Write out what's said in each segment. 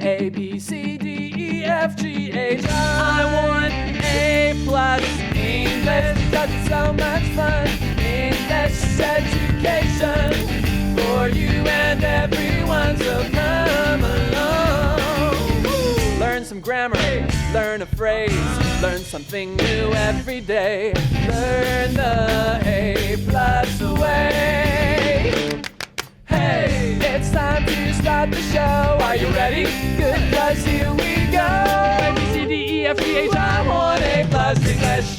A, B, C, D, E, F, G, H, I want A plus English because it's so much fun. English education for you and everyone, so come along. Learn some grammar, learn a phrase, learn something new every day. Learn the A plus way. Hey, it's time to start the show. Are you ready? Good, 'cause here we go. A, B, C, D, E, F, G, H, I want A plus English.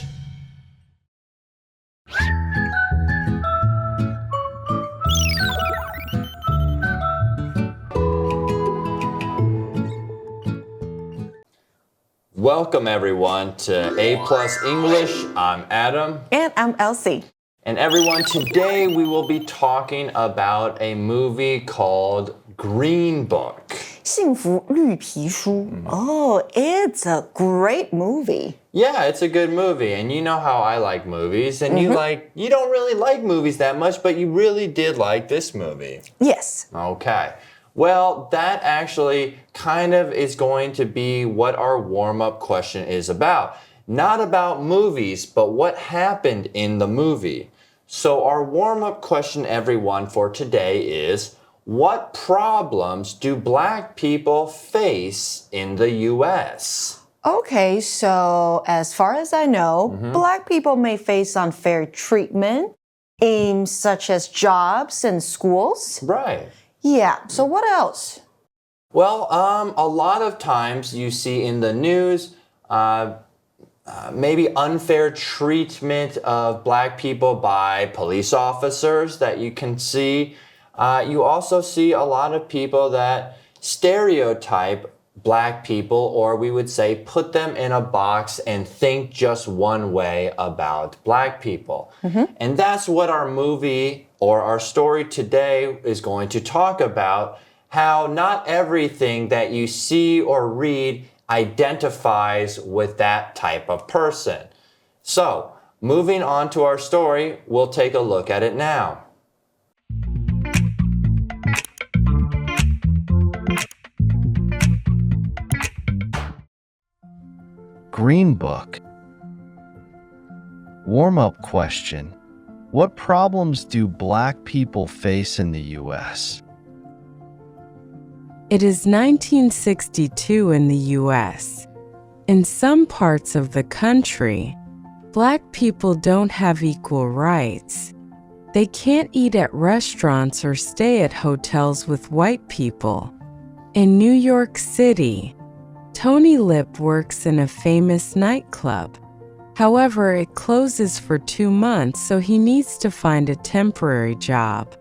Welcome everyone to A Plus English. I'm Adam. And I'm Elsie. And everyone, today we will be talking about a movie called Green Book. 幸福绿皮书. Oh, it's a great movie. Yeah, it's a good movie. And you know how I like movies. And you don't really like movies that much, but you really did like this movie. Yes. Okay. Well, that actually kind of is going to be what our warm-up question is about. Not about movies, but what happened in the movie. So our warm-up question, everyone, for today is, what problems do Black people face in the U.S.? Okay, so as far as I know, Black people may face unfair treatment in such as jobs and schools. Right. Yeah, so what else? Well, a lot of times you see in the news maybe unfair treatment of Black people by police officers that you can see. You also see a lot of people that stereotype Black people, or we would say put them in a box and think just one way about Black people. And that's what our movie or our story today is going to talk about, how not everything that you see or read identifies with that type of person. So, moving on to our story, we'll take a look at it now. Green Book. Warm-up question. What problems do Black people face in the U.S.? It is 1962 in the U.S. In some parts of the country, Black people don't have equal rights. They can't eat at restaurants or stay at hotels with white people. In New York City, Tony Lip works in a famous nightclub. However, it closes for 2 months, so he needs to find a temporary job.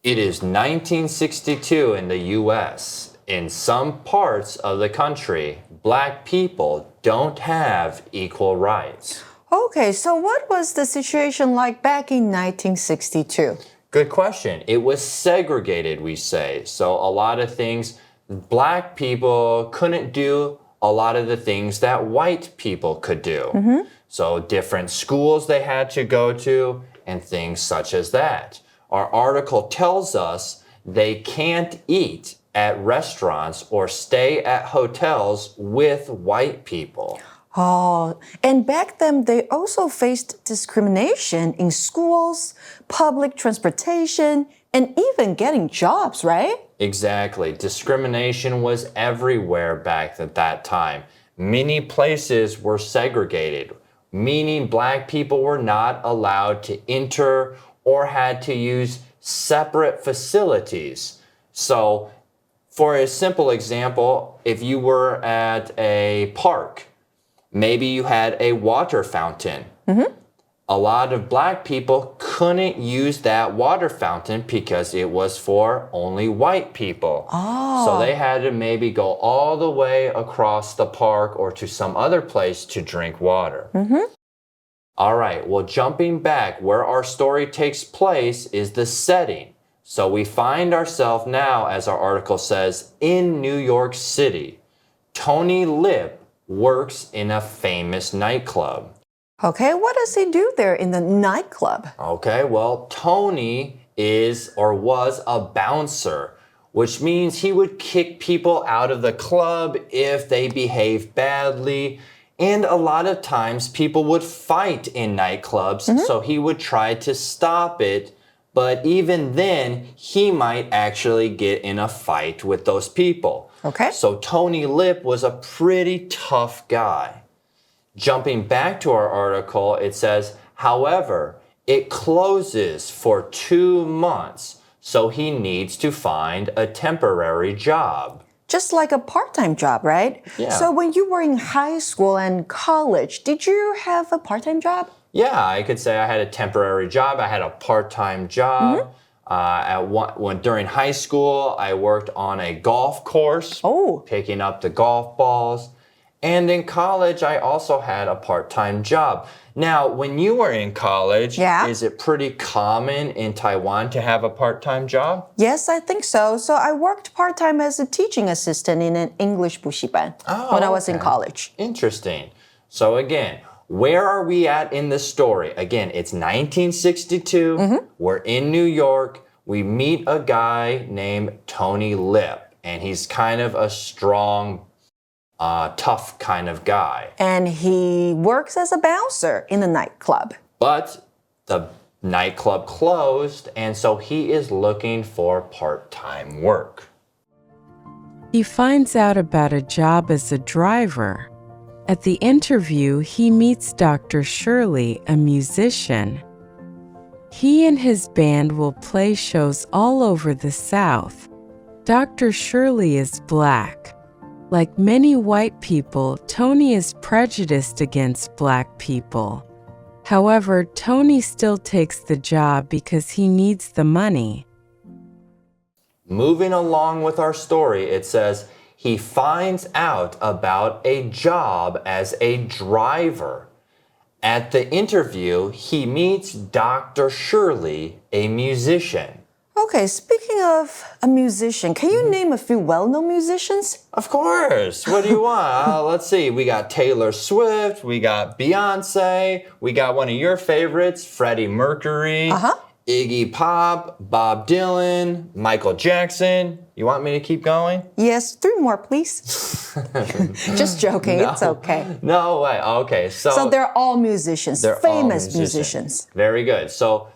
It is 1962 in the U.S. In some parts of the country, Black people don't have equal rights. Okay, so what was the situation like back in 1962? Good question. It was segregated, we say. So a lot of things, Black people couldn't do a lot of the things that white people could do. So different schools they had to go to and things such as that. Our article tells us they can't eat at restaurants or stay at hotels with white people. Oh, and back then they also faced discrimination in schools, public transportation, and even getting jobs, right? Exactly. Discrimination was everywhere back at that time. Many places were segregated, meaning Black people were not allowed to enter or had to use separate facilities. So, for a simple example, if you were at a park, maybe you had a water fountain. A lot of Black people couldn't use that water fountain because it was for only white people. So they had to maybe go all the way across the park or to some other place to drink water. All right, well, jumping back, where our story takes place is the setting. So we find ourselves now, as our article says, in New York City. Tony Lip works in a famous nightclub. Okay, what does he do there in the nightclub? Okay, well, Tony is or was a bouncer, which means he would kick people out of the club if they behave badly. And a lot of times people would fight in nightclubs, so he would try to stop it. But even then, he might actually get in a fight with those people. Okay. So Tony Lip was a pretty tough guy. Jumping back to our article, it says, however, it closes for 2 months, so he needs to find a temporary job. Just like a part-time job, right? Yeah. So when you were in high school and college, did you have a part-time job? Yeah, I could say I had a temporary job. I had a part-time job. During high school, I worked on a golf course, picking up the golf balls. And in college, I also had a part-time job. Now, when you were in college, is it pretty common in Taiwan to have a part-time job? Yes, I think so. So I worked part-time as a teaching assistant in an English 补习班 when I was in college. Interesting. So again, where are we at in this story? Again, it's 1962. We're in New York. We meet a guy named Tony Lip, and he's kind of a strong, tough kind of guy. And he works as a bouncer in a nightclub. But the nightclub closed, and so he is looking for part-time work. He finds out about a job as a driver. At the interview, he meets Dr. Shirley, a musician. He and his band will play shows all over the South. Dr. Shirley is black. Like many white people, Tony is prejudiced against black people. However, Tony still takes the job because he needs the money. Moving along with our story, it says, he finds out about a job as a driver. At the interview, he meets Dr. Shirley, a musician. Okay, speaking of a musician, can you name a few well-known musicians? Of course. What do you want? Let's see. We got Taylor Swift. We got Beyonce. We got one of your favorites, Freddie Mercury. Iggy Pop, Bob Dylan, Michael Jackson. You want me to keep going? Yes, 3 more, please. Just joking, it's okay. No way. Okay, so they're all musicians, they're famous all musicians. Very good. So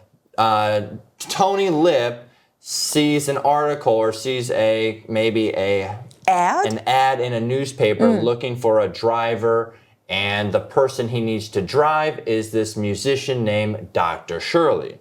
Tony Lip sees an article or sees maybe an ad in a newspaper looking for a driver, and the person he needs to drive is this musician named Dr. Shirley.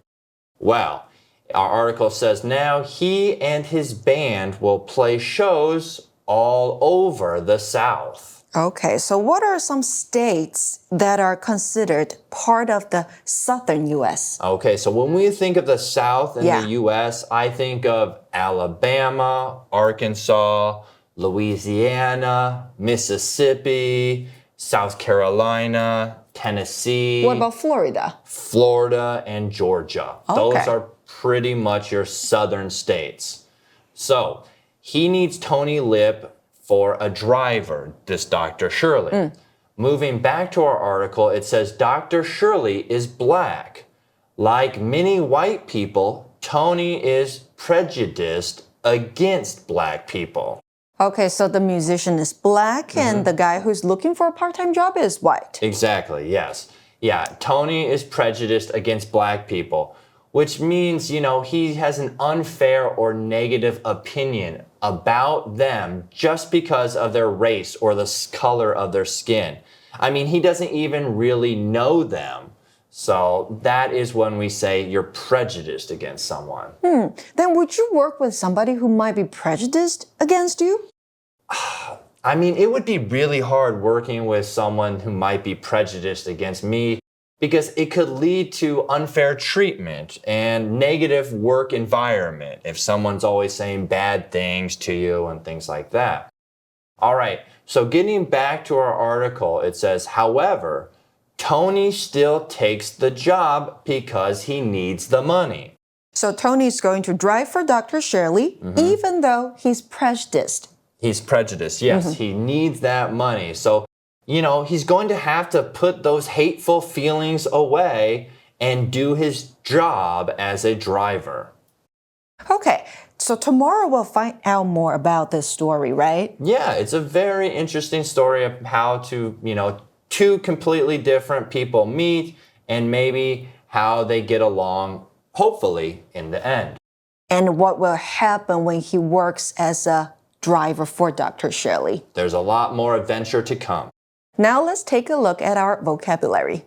Well, our article says now he and his band will play shows all over the South. Okay, so what are some states that are considered part of the southern U.S.? Okay, so when we think of the South in the U.S., I think of Alabama, Arkansas, Louisiana, Mississippi, South Carolina, Tennessee. What about Florida? Florida and Georgia. Okay. Those are pretty much your southern states. So he needs Tony Lip for a driver, this Dr. Shirley. Moving back to our article, it says Dr. Shirley is black. Like many white people, Tony is prejudiced against black people. Okay, so the musician is black and the guy who's looking for a part-time job is white. Exactly, yes. Yeah, Tony is prejudiced against black people, which means, you know, he has an unfair or negative opinion about them just because of their race or the color of their skin. I mean, he doesn't even really know them. So that is when we say you're prejudiced against someone. Then would you work with somebody who might be prejudiced against you? I mean, it would be really hard working with someone who might be prejudiced against me because it could lead to unfair treatment and negative work environment if someone's always saying bad things to you and things like that. All right, so getting back to our article, it says, however, Tony still takes the job because he needs the money. So Tony's going to drive for Dr. Shirley even though he's prejudiced. He's prejudiced, yes. He needs that money. So, you know, he's going to have to put those hateful feelings away and do his job as a driver. Okay, So tomorrow we'll find out more about this story, right? Yeah, it's a very interesting story of how two completely different people meet and maybe how they get along, hopefully, in the end. And what will happen when he works as a driver for Dr. Shirley. There's a lot more adventure to come. Now let's take a look at our vocabulary.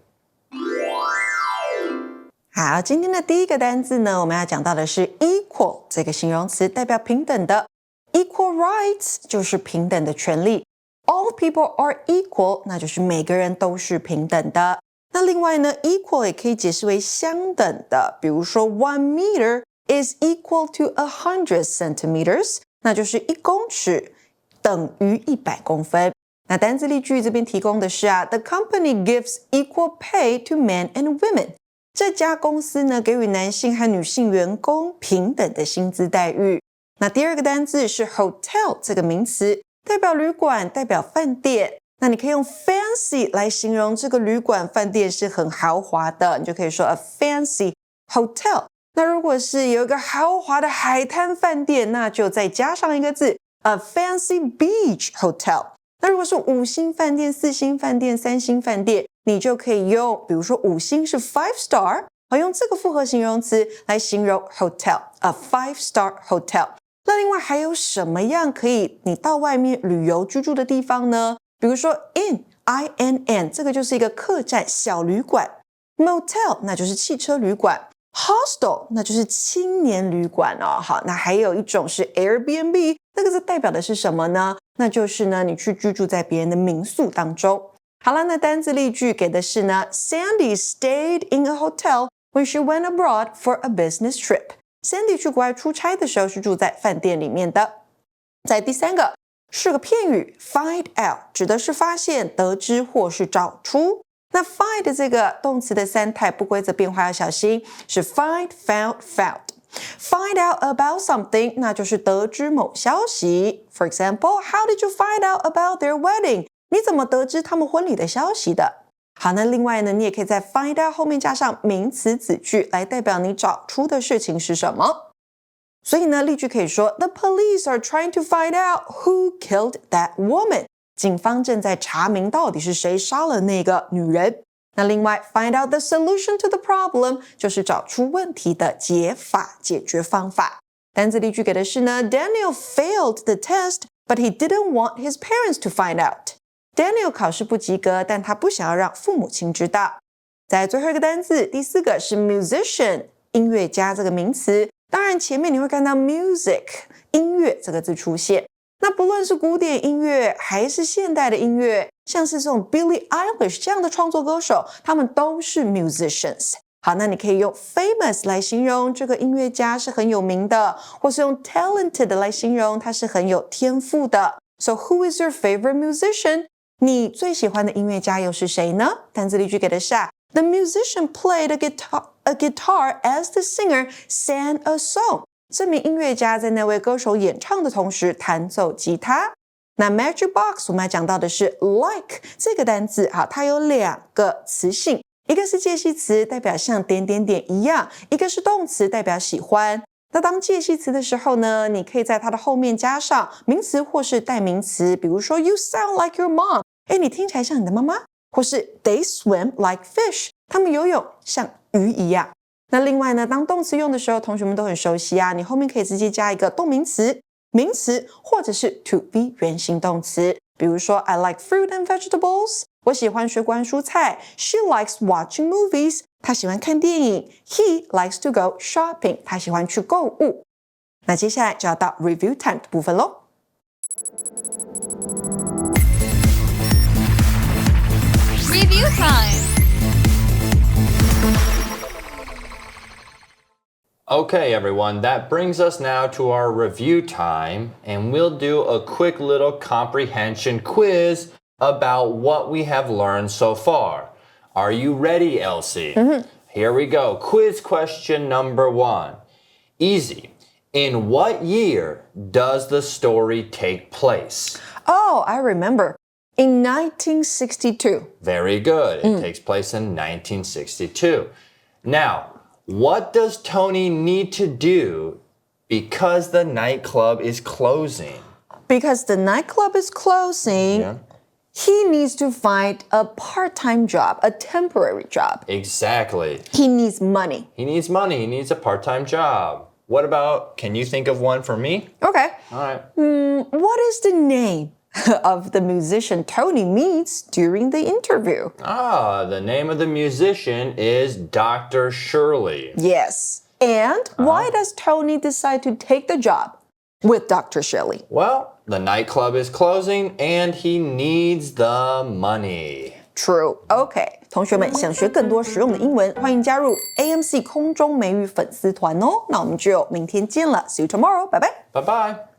好，今天的第一个单字呢，我们要讲到的是 equal 这个形容词，代表平等的。Equal rights 就是平等的权利。All people are equal， 那就是每个人都是平等的。那另外呢 ，equal 也可以解释为相等的，比如说 1 meter is equal to 100 centimeters， 那就是1公尺等于100公分。那单字例句这边提供的是The company gives equal pay to men and women。这家公司呢，给予男性和女性员工平等的薪资待遇。那第二个单字是 hotel 这个名词，代表旅馆，代表饭店。那你可以用 fancy 来形容这个旅馆饭店是很豪华的，你就可以说 a fancy hotel。那如果是有一个豪华的海滩饭店，那就再加上一个字 a fancy beach hotel。那如果是5星饭店、4星饭店、3星饭店，你就可以用，比如说5星是 5 star， 用这个复合形容词来形容 hotel， a 5-star hotel。那另外还有什么样可以你到外面旅游居住的地方呢？比如说 inn， 这个就是一个客栈小旅馆。motel 那就是汽车旅馆。hostel 那就是青年旅馆哦。好，那还有一种是 Airbnb， 那个是代表的是什么呢？那就是呢，你去居住在别人的民宿当中。好了，那单字例句给的是呢 Sandy stayed in a hotel when she went abroad for a business trip。 Sandy 去国外出差的时候是住在饭店里面的。在第三个是个片语 find out， 指的是发现、得知或是找出。那 find 这个动词的3态不规则变化要小心，是 find, found, found。Find out about something， 那就是得知某消息。For example, how did you find out about their wedding？ 你怎么得知他们婚礼的消息的？好，那另外呢，你也可以在 find out 后面加上名词子句，来代表你找出的事情是什么。所以呢，例句可以说 The police are trying to find out who killed that woman。 警方正在查明到底是谁杀了那个女人。那另外 find out the solution to the problem 就是找出问题的解法、解决方法。单字例句给的是呢 Daniel failed the test, but he didn't want his parents to find out。 Daniel 考试不及格，但他不想要让父母亲知道。在最后一个单字，第4个是 musician， 音乐家这个名词。当然前面你会看到 music， 音乐这个字出现。那不论是古典音乐还是现代的音乐，像是这种 Billie Eilish 这样的创作歌手，他们都是 musicians。 好，那你可以用 famous 来形容这个音乐家是很有名的，或是用 talented 来形容他是很有天赋的。 So who is your favorite musician？ 你最喜欢的音乐家又是谁呢？单字例句给的是The musician played a guitar as the singer sang a song。这名音乐家在那位歌手演唱的同时弹奏吉他。那 Magic Box 我们要讲到的是 like 这个单字，它有2个词性，一个是介系词，代表像点点点一样，一个是动词，代表喜欢。那当介系词的时候呢，你可以在它的后面加上名词或是代名词，比如说 You sound like your mom， 你听起来像你的妈妈，或是 They swim like fish， 他们游泳像鱼一样。那另外呢，当动词用的时候，同学们都很熟悉你后面可以直接加一个动名词、名词，或者是 to be 原形动词。比如说 I like fruit and vegetables， 我喜欢水果和蔬菜。 She likes watching movies， 她喜欢看电影。 He likes to go shopping， 他喜欢去购物。那接下来就要到 review time 的部分咯。Review time. Okay, everyone, that brings us now to our review time, and we'll do a quick little comprehension quiz about what we have learned so far. Are you ready, Elsie? Here we go. Quiz question number 1. Easy. In what year does the story take place? Oh, I remember. In 1962. Very good. It takes place in 1962. Now, what does Tony need to do Because the nightclub is closing. Because the nightclub is closing, Yeah. he needs to find a part-time job, a temporary job. Exactly. He needs money. He needs money. He needs a part-time job. What about, can you think of one for me? Okay. All right. What is the name of the musician Tony meets during the interview? The name of the musician is Dr. Shirley. Yes. And why does Tony decide to take the job with Dr. Shirley? Well, the nightclub is closing and he needs the money. True. OK， 同学们想学更多实用的英文，欢迎加入 AMC 空中美语粉丝团哦。那我们就明天见了 ，See you tomorrow， 拜拜。Bye-bye.